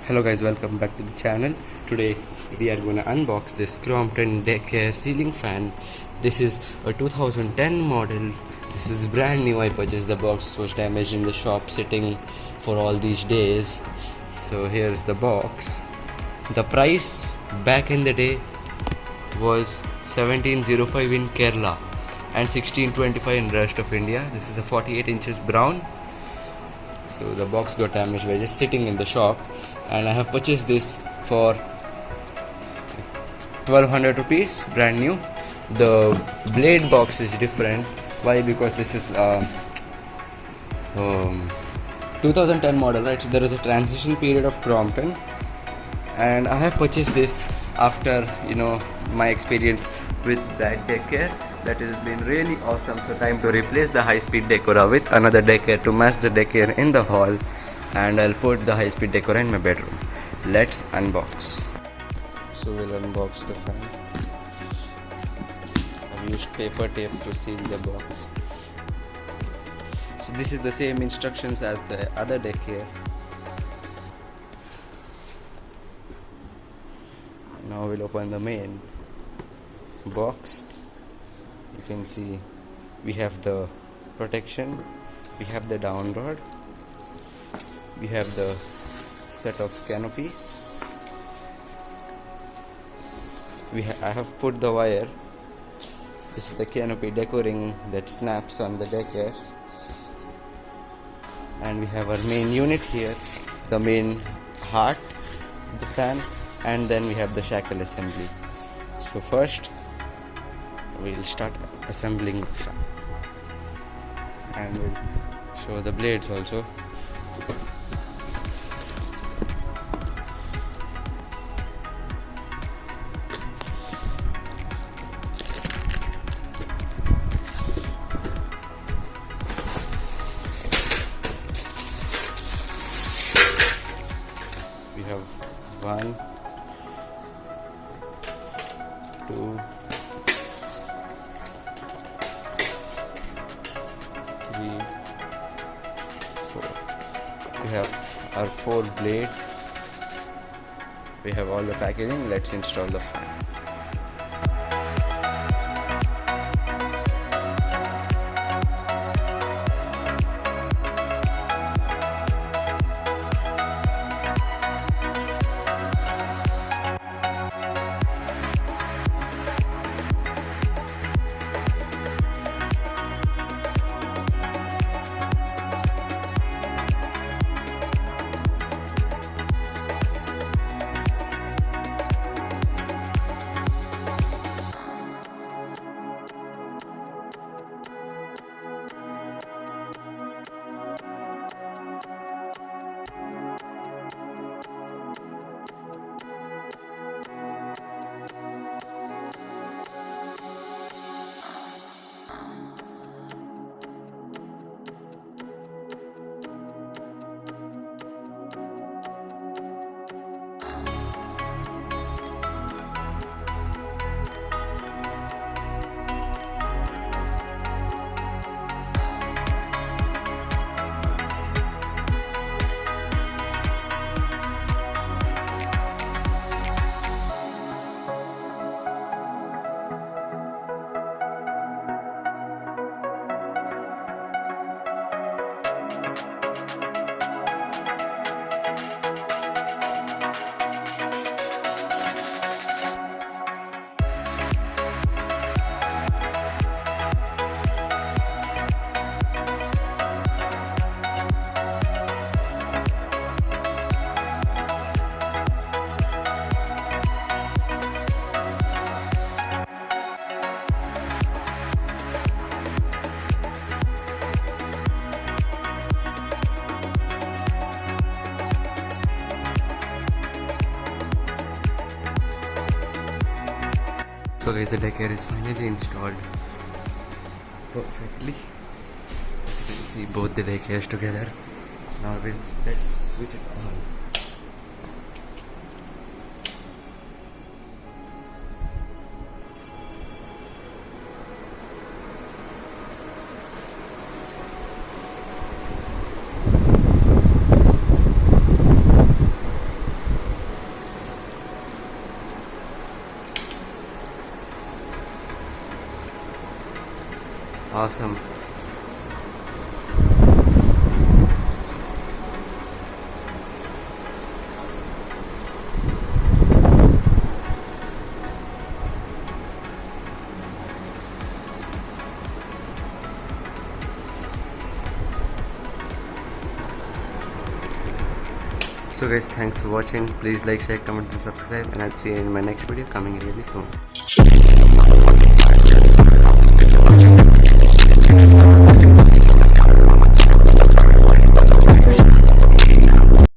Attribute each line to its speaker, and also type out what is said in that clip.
Speaker 1: Hello guys, welcome back to the channel. Today we are gonna unbox this Crompton Dec'Air ceiling fan. This is a 2010 model. This is brand new. I purchased the box, was damaged in the shop sitting for all these days. So here's the box. The price back in the day was 1705 in Kerala and 1625 in rest of India. This is a 48 inches brown. So the box got damaged by just sitting in the shop, and I have purchased this for 1200 rupees, brand new. The blade box is different. Why? Because this is 2010 model, right? So there is a transition period of Crompton, and I have purchased this after my experience with that Dec'Air. That has been really awesome. So time to replace the high-speed decor with another Dec'Air to match the Dec'Air in the hall, and I'll put the high-speed decor in my bedroom. Let's unbox. So we'll unbox the fan. I've used paper tape to seal the box. So this is the same instructions as the other Dec'Air. Now we'll open the main box. You can see we have the protection, we have the down rod, we have the set of canopies. I have put the wire. This is the canopy decoring that snaps on the Dec'Airs. And we have our main unit here, the main heart of the fan, and then we have the shackle assembly. So first we'll start assembling the fan, and we'll show the blades also. We have 1, 2, 3, 4. We have our 4 blades. We have all the packaging. Let's install the fan. So guys, the Dec'Air is finally installed perfectly. As you can see, both the Dec'Airs together. Now let's switch it on. awesome. So guys, thanks for watching. Please like, share, comment and subscribe, and I'll see you in my next video coming really soon.